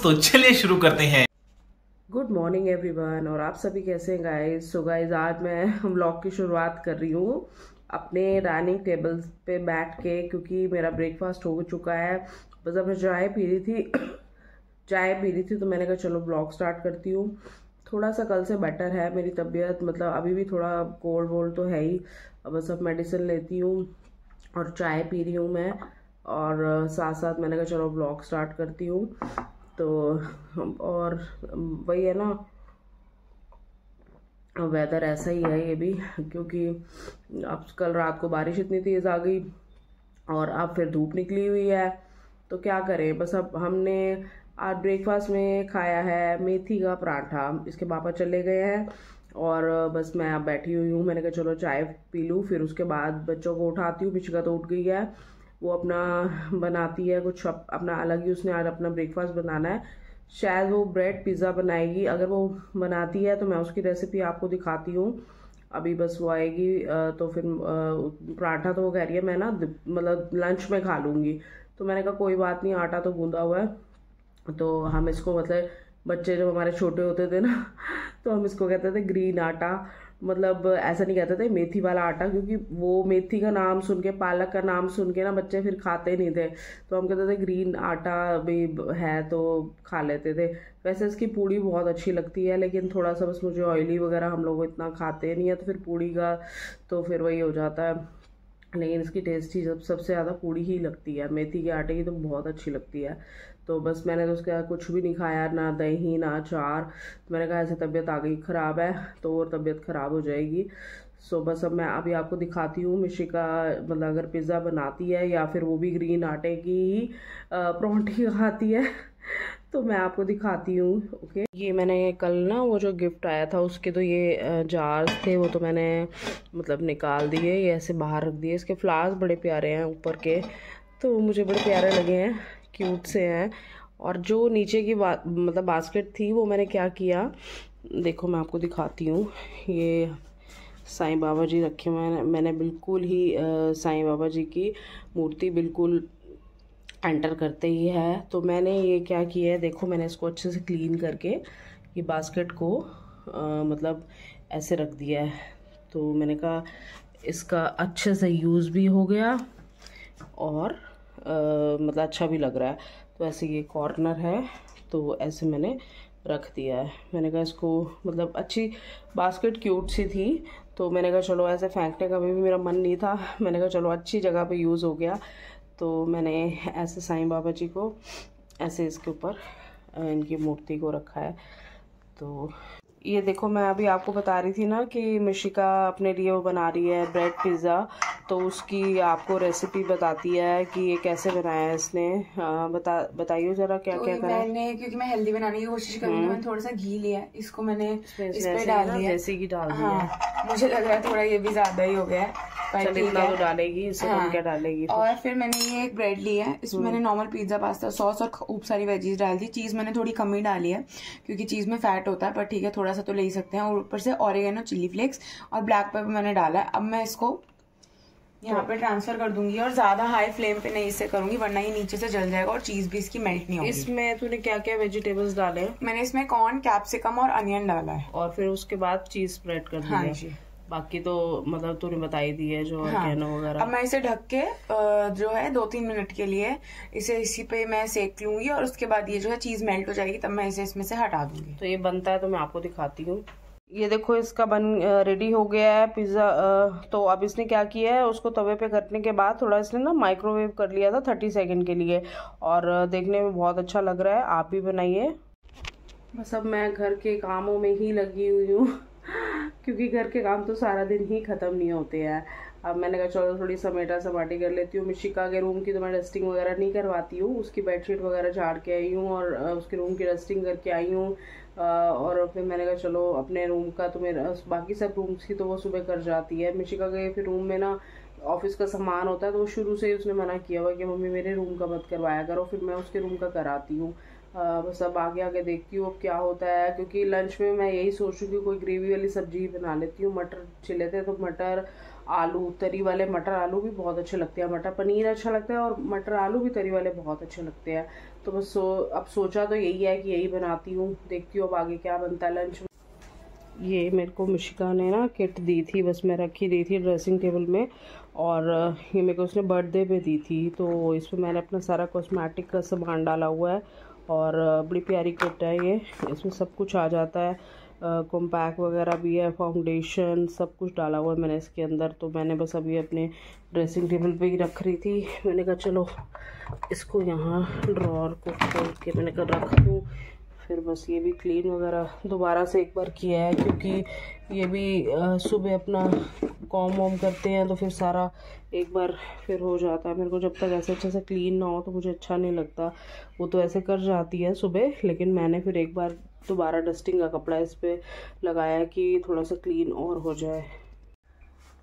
तो चलिए शुरू करते हैं। Good morning everyone. और आप सभी कैसे हैं गाइस? सो गाइस, आज मैं व्लॉग की शुरुआत कर रही हूँ अपने डाइनिंग टेबल पे बैठ के, क्योंकि मेरा ब्रेकफास्ट हो चुका है। बस अब मैं चाय पी रही थी तो मैंने कहा चलो व्लॉग स्टार्ट करती हूँ। थोड़ा सा कल से बेटर है मेरी तबीयत, मतलब अभी भी थोड़ा कोल्ड वोल्ड तो है ही। अब बस अब मेडिसिन लेती हूँ और चाय पी रही हूँ मैं, और साथ साथ मैंने कहा चलो व्लॉग स्टार्ट करती हूँ। तो और वही है ना, वेदर ऐसा ही है ये भी, क्योंकि अब कल रात को बारिश इतनी तेज़ आ गई और अब फिर धूप निकली हुई है। तो क्या करें, बस अब हमने आज ब्रेकफास्ट में खाया है मेथी का पराठा। इसके पापा चले गए हैं और बस मैं अब बैठी हुई हूँ। मैंने कहा चलो चाय पी लूँ, फिर उसके बाद बच्चों को उठाती हूँ। पिछका तो उठ गई है, वो अपना बनाती है कुछ अपना अलग ही, उसने आज अपना ब्रेकफास्ट बनाना है। शायद वो ब्रेड पिज़्ज़ा बनाएगी। अगर वो बनाती है तो मैं उसकी रेसिपी आपको दिखाती हूँ। अभी बस वो आएगी तो फिर पराठा तो वो कह रही है मैं ना मतलब लंच में खा लूँगी। तो मैंने कहा कोई बात नहीं, आटा तो गूंदा हुआ है। तो हम इसको मतलब बच्चे जब हमारे छोटे होते थे ना तो हम इसको कहते थे ग्रीन आटा। मतलब ऐसा नहीं कहते थे मेथी वाला आटा, क्योंकि वो मेथी का नाम सुन के, पालक का नाम सुन के ना बच्चे फिर खाते नहीं थे। तो हम कहते थे ग्रीन आटा भी है तो खा लेते थे। वैसे इसकी पूड़ी बहुत अच्छी लगती है, लेकिन थोड़ा सा बस मुझे ऑयली वगैरह हम लोग इतना खाते नहीं है, तो फिर पूड़ी का तो फिर वही हो जाता है। लेकिन इसकी टेस्टी सबसे ज़्यादा पूड़ी ही लगती है, मेथी के आटे की तो बहुत अच्छी लगती है। तो बस मैंने तो उसका कुछ भी नहीं खाया, ना दही ना अचार। मैंने कहा ऐसे तबीयत आ गई ख़राब है तो और तबीयत ख़राब हो जाएगी। सो बस अब मैं अभी आपको दिखाती हूँ मिशिका मतलब अगर पिज़्ज़ा बनाती है या फिर वो भी ग्रीन आटे की ही परोंठी खाती है तो मैं आपको दिखाती हूँ। ओके, ये मैंने कल ना वो जो गिफ्ट आया था उसके तो ये जार्स थे, वो तो मैंने मतलब निकाल दिए, ये ऐसे बाहर रख दिए। इसके फ्लावर्स बड़े प्यारे हैं ऊपर के, तो मुझे बड़े प्यारे लगे हैं, क्यूट से हैं। और जो नीचे की मतलब बास्केट थी वो मैंने क्या किया, देखो मैं आपको दिखाती हूँ। ये साईं बाबा जी रखे हुए हैं, मैंने बिल्कुल ही साईं बाबा जी की मूर्ति बिल्कुल एंटर करते ही है। तो मैंने ये क्या किया है, देखो मैंने इसको अच्छे से क्लीन करके ये बास्केट को मतलब ऐसे रख दिया है। तो मैंने कहा इसका अच्छे से यूज़ भी हो गया और मतलब अच्छा भी लग रहा है। तो ऐसे ये कॉर्नर है तो ऐसे मैंने रख दिया है। मैंने कहा इसको मतलब अच्छी बास्केट क्यूट सी थी, तो मैंने कहा चलो ऐसे फेंकने का भी मेरा मन नहीं था। मैंने कहा चलो अच्छी जगह पे यूज़ हो गया। तो मैंने ऐसे साईं बाबा जी को ऐसे इसके ऊपर इनकी मूर्ति को रखा है। तो ये देखो, मैं अभी आपको बता रही थी ना कि मिशिका अपने लिए वो बना रही है ब्रेड पिज़्ज़ा, तो उसकी आपको रेसिपी बताती है कि ये कैसे बनाया है इसने। बताइए ज़रा क्या तो क्या करा है। मैंने, क्योंकि मैं हेल्दी बनाने की कोशिश कर रही हूँ, मैंने थोड़ा सा घी लिया है, इसको मैंने इस पे डाल दिया। जैसे घी डाल दिया। हाँ, मुझे लग रहा है थोड़ा ये भी ज्यादा ही हो गया है, पर ठीक है। तो डालेगी, इससे कम क्या डालेगी। और फिर मैंने ये एक ब्रेड ली है, इसमें मैंने नॉर्मल पिज्जा पास्ता सॉस और खूब सारी वेजीज डाल दी। चीज मैंने थोड़ी कम ही डाली है क्योंकि चीज में फैट होता है, पर ठीक है थोड़ा सा तो ले ही सकते हैं। और ऊपर से ऑरिगेनो, चिली फ्लेक्स और ब्लैक पेपर मैंने डाला है। अब मैं इसको यहाँ पे ट्रांसफर कर दूंगी और ज्यादा हाई फ्लेम पे नहीं इसे करूंगी, वरना ये नीचे से जल जाएगा और चीज भी इसकी मेल्ट नहीं होगी। इसमें तूने क्या क्या वेजिटेबल्स डाले हैं? मैंने इसमें कॉर्न, कैप्सिकम और अनियन डाला है, और फिर उसके बाद चीज स्प्रेड कर दिया। हाँ जी। बाकी तो मतलब तूने बताई दी है जो ऑर्गेनो वगैरह। अब मैं इसे ढक के जो है 2-3 मिनट के लिए इसे इसी पे मैं सेक लूंगी, और उसके बाद ये जो है चीज मेल्ट हो जाएगी, तब मैं इसे इसमें से हटा दूंगी। तो ये बनता है तो मैं आपको दिखाती हूँ। ये देखो इसका रेडी हो गया है पिज़्ज़ा। तो अब इसने क्या किया है, उसको तवे पे करने के बाद थोड़ा इसने ना माइक्रोवेव कर लिया था 30 सेकंड के लिए, और देखने में बहुत अच्छा लग रहा है। आप भी बनाइए। बस अब मैं घर के कामों में ही लगी हुई हूँ क्योंकि घर के काम तो सारा दिन ही ख़त्म नहीं होते हैं। अब मैंने कहा चलो थोड़ी समेटा सपाटी कर लेती हूँ। मिशिका के रूम की तो मैं डस्टिंग वगैरह नहीं करवाती हूँ, उसकी बेडशीट वगैरह झाड़ के आई हूँ और उसके रूम की डस्टिंग करके आई हूँ। और फिर मैंने कहा चलो अपने रूम का तो मेरा, बाकी सब रूम्स की तो वो सुबह कर जाती है। मिशिका के फिर रूम में ना ऑफिस का सामान होता है, तो वो शुरू से ही उसने मना किया हुआ कि मम्मी मेरे रूम का मत करवाया करो, फिर मैं उसके रूम का कराती हूँ। बस अब आगे आगे देखती हूँ अब क्या होता है, क्योंकि लंच में मैं यही सोच रही हूँ कोई ग्रेवी वाली सब्जी ही बना लेती हूँ। मटर छिले थे तो मटर आलू, तरी वाले मटर आलू भी बहुत अच्छे लगते हैं, मटर पनीर अच्छा लगता है और मटर आलू भी तरी वाले बहुत अच्छे लगते हैं। तो बस अब सोचा तो यही है कि यही बनाती हूँ, देखती हूँ अब आगे क्या बनता है लंच में। ये मेरे को मिशिका ने ना किट दी थी, बस मैं रखी दी थी ड्रेसिंग टेबल में, और ये मेरे को उसने बर्थडे पे दी थी। तो इसमें मैंने अपना सारा कॉस्मेटिक का सामान डाला हुआ है और बड़ी प्यारी किट है ये। इसमें सब कुछ आ जाता है, कॉम्पैक्ट वगैरह भी है, फाउंडेशन, सब कुछ डाला हुआ है मैंने इसके अंदर। तो मैंने बस अभी अपने ड्रेसिंग टेबल पे ही रख रही थी। मैंने कहा चलो इसको यहाँ ड्रॉर को खोल के मैंने कहा रख दूँ। फिर बस ये भी क्लीन वगैरह दोबारा से एक बार किया है, क्योंकि ये भी सुबह अपना कॉम वॉम करते हैं तो फिर सारा एक बार फिर हो जाता है। मेरे को जब तक ऐसे अच्छे से क्लीन ना हो तो मुझे अच्छा नहीं लगता। वो तो ऐसे कर जाती है सुबह, लेकिन मैंने फिर एक बार दोबारा डस्टिंग का कपड़ा इस पर लगाया कि थोड़ा सा क्लीन और हो जाए।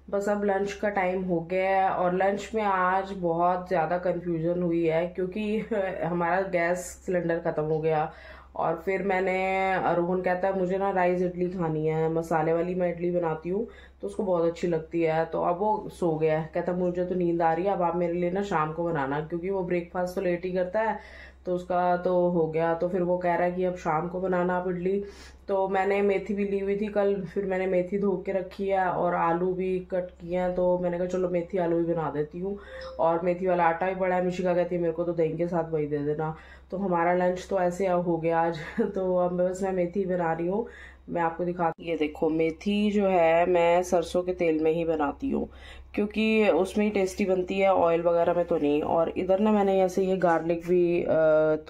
बस अब लंच का टाइम हो गया है और लंच में आज बहुत ज़्यादा कन्फ्यूज़न हुई है, क्योंकि हमारा गैस सिलेंडर ख़त्म हो गया। और फिर मैंने, रोहन कहता है मुझे ना राइस इडली खानी है, मसाले वाली मैं इडली बनाती हूँ तो उसको बहुत अच्छी लगती है। तो अब वो सो गया है, कहता मुझे तो नींद आ रही है, अब आप मेरे लिए ना शाम को बनाना, क्योंकि वो ब्रेकफास्ट तो लेट ही करता है। तो उसका तो हो गया, तो फिर वो कह रहा है कि अब शाम को बनाना आप इडली। तो मैंने मेथी भी ली हुई थी कल, फिर मैंने मेथी धो के रखी है और आलू भी कट किए हैं। तो मैंने कहा चलो मेथी आलू भी बना देती हूँ, और मेथी वाला आटा भी पड़ा है। मिशिका कहती है मेरे को तो दही के साथ वही दे देना। तो हमारा लंच तो ऐसे हो गया आज। तो अब बस मैं मेथी बना रही हूँ, मैं आपको दिखाती। ये देखो मेथी जो है मैं सरसों के तेल में ही बनाती हूँ, क्योंकि उसमें ही टेस्टी बनती है, ऑयल वगैरह में तो नहीं। और इधर ना मैंने ऐसे ये गार्लिक भी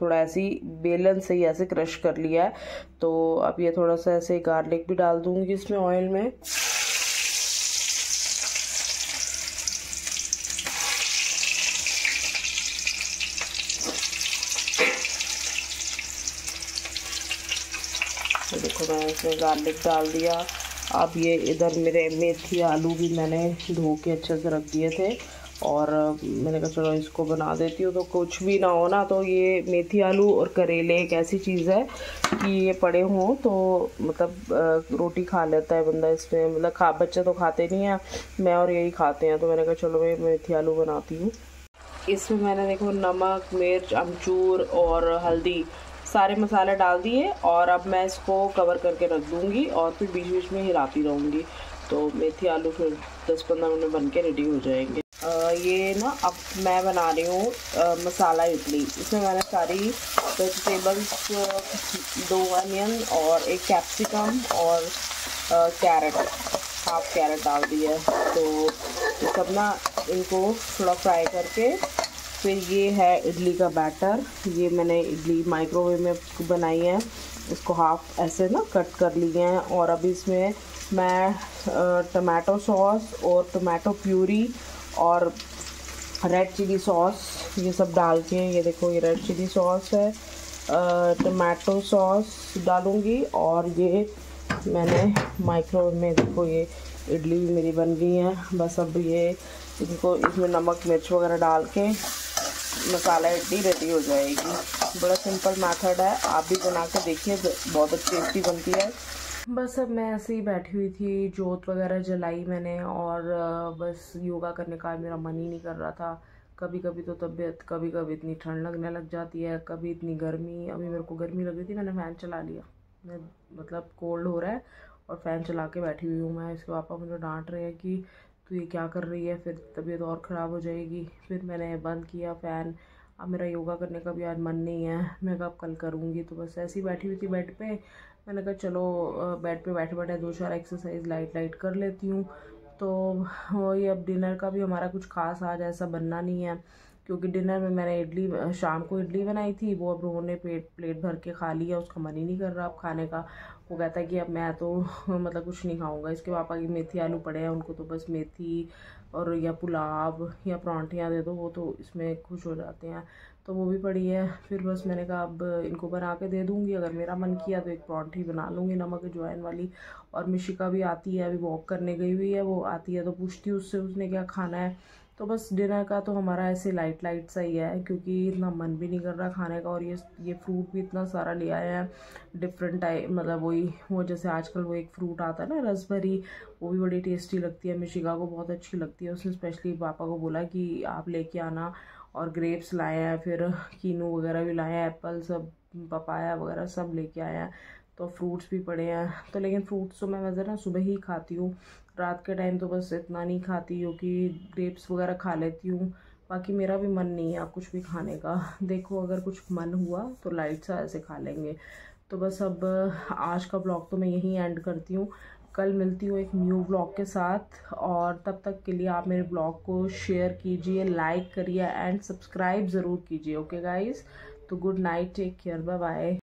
थोड़ा ऐसी बेलन से ही ऐसे क्रश कर लिया है। तो अब ये थोड़ा सा ऐसे गार्लिक भी डाल दूंगी इसमें ऑयल में। तो देखो मैंने इसमें गार्लिक डाल दिया। अब ये इधर मेरे मेथी आलू भी मैंने धो के अच्छे से रख दिए थे, और मैंने कहा चलो इसको बना देती हूँ। तो कुछ भी ना हो ना, तो ये मेथी आलू और करेले एक ऐसी चीज़ है कि ये पड़े हों तो मतलब रोटी खा लेता है बंदा इसमें। मतलब बच्चे तो खाते नहीं हैं, मैं और यही खाते हैं। तो मैंने कहा चलो मैं मेथी आलू बनाती हूँ। इसमें मैंने देखो नमक, मिर्च, अमचूर और हल्दी सारे मसाले डाल दिए, और अब मैं इसको कवर करके रख दूँगी और फिर बीच बीच में हिलाती रहूँगी। तो मेथी आलू फिर 10-15 मिनट में बन के रेडी हो जाएंगे। ये ना अब मैं बना रही हूँ मसाला इडली। इसमें मैंने सारी वेजिटेबल्स, 2 अनियन और 1 कैप्सिकम और कैरेट, हाफ कैरेट डाल दिया है। तो ये सब ना इनको थोड़ा फ्राई करके, फिर ये है इडली का बैटर। ये मैंने इडली माइक्रोवेव में बनाई है, इसको हाफ ऐसे ना कट कर लिए हैं। और अभी इसमें मैं टमाटो सॉस और टमाटो प्यूरी और रेड चिली सॉस ये सब डाल के, ये देखो ये रेड चिली सॉस है, टमाटो सॉस डालूँगी। और ये मैंने माइक्रोवेव में, देखो ये इडली भी मेरी बन गई है। बस अब ये इनको इसमें नमक मिर्च वगैरह डाल के मसाला इडली रेडी हो जाएगी। बड़ा सिंपल मेथड है, आप भी बना के देखिए, बहुत अच्छी टेस्टी बनती है। बस अब मैं ऐसे ही बैठी हुई थी, जोत वगैरह जलाई मैंने, और बस योगा करने का मेरा मन ही नहीं कर रहा था। कभी कभी तो तबीयत, कभी कभी इतनी ठंड लगने लग जाती है, कभी इतनी गर्मी। अभी मेरे को गर्मी लग रही थी, मैंने फ़ैन चला लिया। मैं मतलब कोल्ड हो रहा है और फ़ैन चला के बैठी हुई हूँ मैं। इसके पापा मुझे डांट रहे हैं कि तू ये क्या कर रही है, फिर तबीयत और ख़राब हो जाएगी। फिर मैंने बंद किया फ़ैन। अब मेरा योगा करने का भी आज मन नहीं है, मैं कब कल करूँगी। तो बस ऐसी बैठी हुई थी बेड पे। मैंने कहा चलो बेड पे बैठे बैठे 2-4 एक्सरसाइज लाइट कर लेती हूँ। तो वही, अब डिनर का भी हमारा कुछ खास आज ऐसा बनना नहीं है, क्योंकि डिनर में मैंने इडली, शाम को इडली बनाई थी, वो अब रोहन ने प्लेट भर के खा लिया। उसका मन ही नहीं कर रहा अब खाने का। वो कहता है कि अब मैं तो मतलब कुछ नहीं खाऊंगा। इसके पापा की मेथी आलू पड़े हैं, उनको तो बस मेथी और या पुलाव या परांठियाँ दे दो, वो तो इसमें खुश हो जाते हैं। तो वो भी पड़ी है। फिर बस मैंने कहा अब इनको बना के दे दूँगी, अगर मेरा मन किया तो एक परांठी बना लूँगी नमक अजवाइन वाली। और मिशिका भी आती है, अभी वॉक करने गई हुई है, वो आती है तो पूछती हूँ उससे उसने क्या खाना है। तो बस डिनर का तो हमारा ऐसे लाइट लाइट सा ही है, क्योंकि इतना मन भी नहीं कर रहा खाने का। और ये फ्रूट भी इतना सारा ले आए हैं डिफरेंट टाइप, मतलब वो जैसे आजकल वो एक फ्रूट आता है ना रसबेरी, वो भी बड़ी टेस्टी लगती है, मिशिका को बहुत अच्छी लगती है। उसने स्पेशली पापा को बोला कि आप लेके आना। और ग्रेप्स लाए हैं, फिर कीनू वगैरह भी लाए हैं, एप्पल सब, पपाया वगैरह सब लेके आए हैं। तो फ्रूट्स भी पड़े हैं। तो लेकिन फ्रूट्स तो मैं वैसे ना सुबह ही खाती हूँ, रात के टाइम तो बस इतना नहीं खाती, क्योंकि ग्रेप्स वगैरह खा लेती हूँ। बाकी मेरा भी मन नहीं है कुछ भी खाने का। देखो अगर कुछ मन हुआ तो लाइट सा ऐसे खा लेंगे। तो बस अब आज का ब्लॉग तो मैं यहीं एंड करती हूँ। कल मिलती हूँ एक न्यू ब्लॉग के साथ, और तब तक के लिए आप मेरे ब्लॉग को शेयर कीजिए, लाइक करिए एंड सब्सक्राइब ज़रूर कीजिए। ओके गाइज़, तो good night, take care, bye bye.